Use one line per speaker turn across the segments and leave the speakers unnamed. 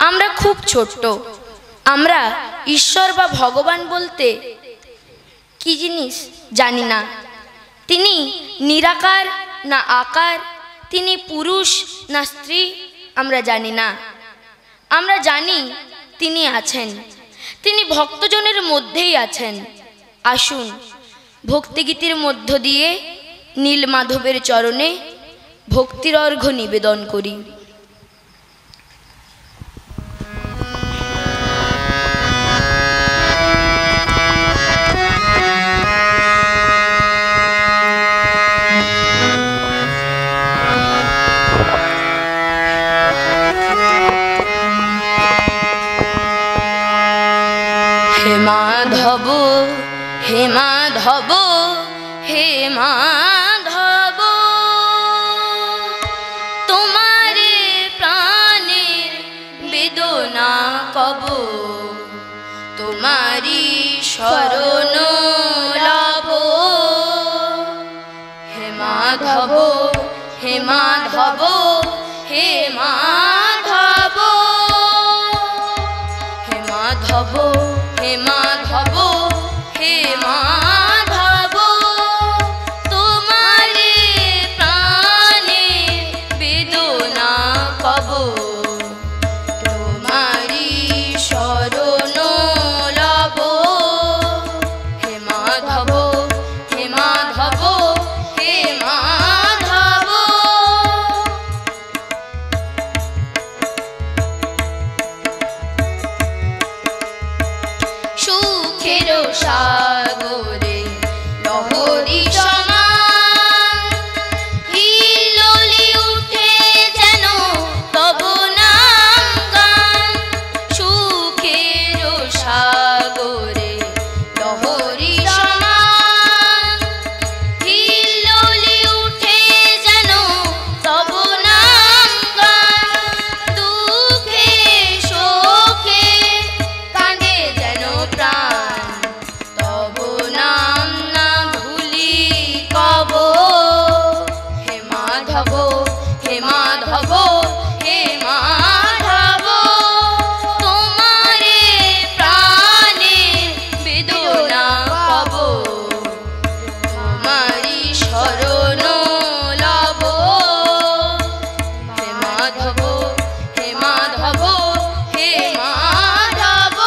আমরা খুব ছোট্ট। আমরা ঈশ্বর বা ভগবান বলতে কি জিনিস জানি না। তিনি নিরাকার না আকার, তিনি পুরুষ না স্ত্রী আমরা জানি না। আমরা জানি তিনি আছেন, তিনি ভক্তজনের মধ্যেই আছেন। আসুন ভক্তিগীতির মধ্য দিয়ে নীলমাধবের চরণে ভক্তির অর্ঘ্য নিবেদন করি। হে মাধব, হে মাধব, হে মাধব, তোমারে প্রাণের বেদনা কব, তোমারি শরণ লব। হে মাধব, হে মাধব, হে মাধব, হে মাধব, হে মাধব, হে মাধব, তোমারে প্রাণে বেদনা কব, তোমারি শরণ লব। হে মাধব, হে মাধব, হে মাধব। সুখের সাগরে লহরী সমান হিলোলি উঠে যেন তব নাম গান। সুখের সাগরে লহরী সমান হিলোলি উঠে যেন তব নাম গান। দুঃখে শোকে কাঁদে যেন প্রাণ, তব নাম না ভুলি কব। হে মাধব, হে মাধব, হে মাধব, তোমারে প্রাণে বেদনা কব, তোমারি শরণ লব। হে মাধব, হে মাধব, হে মাধব।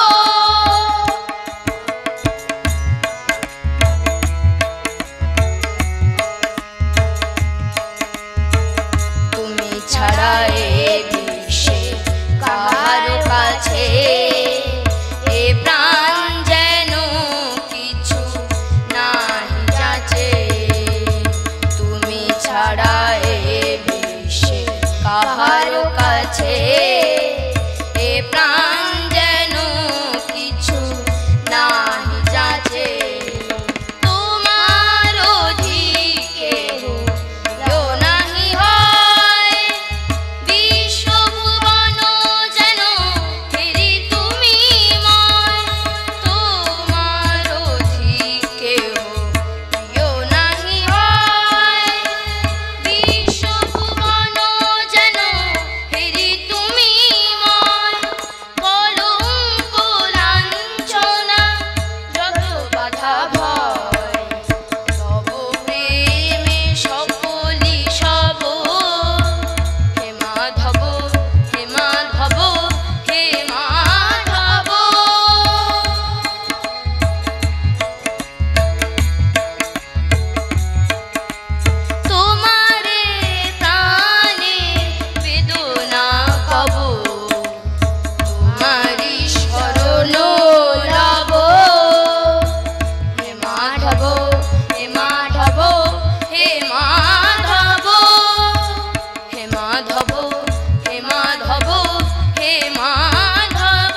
তুমি ছাড়া এ বিশ্বে কার কাছে এ প্রাণ যেন কিছু নাহি যাচে। তুমি ছাড়া এ বিশ্বে কার কাছে এ প্রাণ যেন কিছু নাহি যাচে। তোমার অধিকে কেউ নাহি হয়, বিশ্বভুবন যেন ফেরি তুমি ময়। তোমার অধিকে কেউ নাহি হয়, বিশ্বভুবন যেন ফেরি তুমি ময়। কলঙ্ক লাঞ্ছনা যত বাধা ভয়, তব প্রেমে সকলি সব। হে মাধব, হে মাধব, হে মাধব। তোমারে প্রাণে বেদনা কব, তোমারি শরণ লব। হে মাধব, হে মাধব, হে মাধব, হে মাধব, হে মাধব, হে মাধব।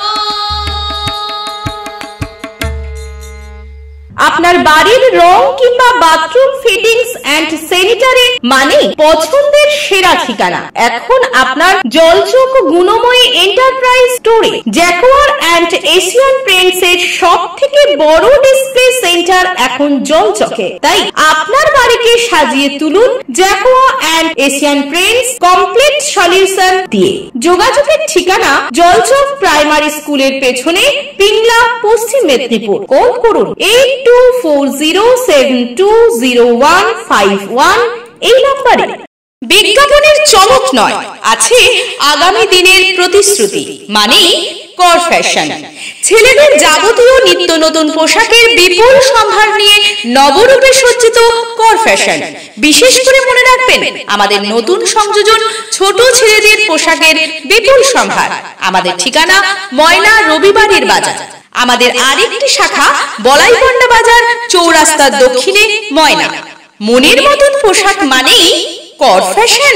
আপনার বাড়ির রং কিংবা বাথরুম ফিটিংস এন্ড স্যানিটারি মানে পছন্দের সেরা ঠিকানা এখন আপনার জলচক গুণময়ী এন্টারপ্রাইজ স্টোরে জ্যাকোয়ার এন্ড এশিয়ান পেইন্টস এর সবথেকে বড় ডিসপ্লে সেন্টার এখন জলচকে। তাই আপনার বাড়িকে সাজিয়ে তুলুন Jaquar and Asian Paints complete solution দিয়ে। যোগাযোগের ঠিকানা জলচক প্রাইমারি স্কুলের পেছনে, পিংলা, পশ্চিম মেদিনীপুর। কল করুন 8240720151 এই নম্বরে। বিজ্ঞাপনের চমক নয়, আছে আগামী দিনের প্রতিশ্রুতি মানে কর ফ্যাশন। ছেলেদের যাবতীয় নিত্য নতুন পোশাকের বিপুল সম্ভার নিয়ে নবরূপে সজ্জিত কর ফ্যাশন। বিশেষ করে মনে রাখবেন আমাদের নতুন সংযোজন ছোট ছেলেদের পোশাকের বিপুল সম্ভার। আমাদের ঠিকানা ময়না রবিবারের বাজার। আমাদের আরেকটি শাখা বলাইপন্ডা বাজার, চৌরাস্তার দক্ষিণে, ময়না। মনের মতন পোশাক মানেই কর ফ্যাশন।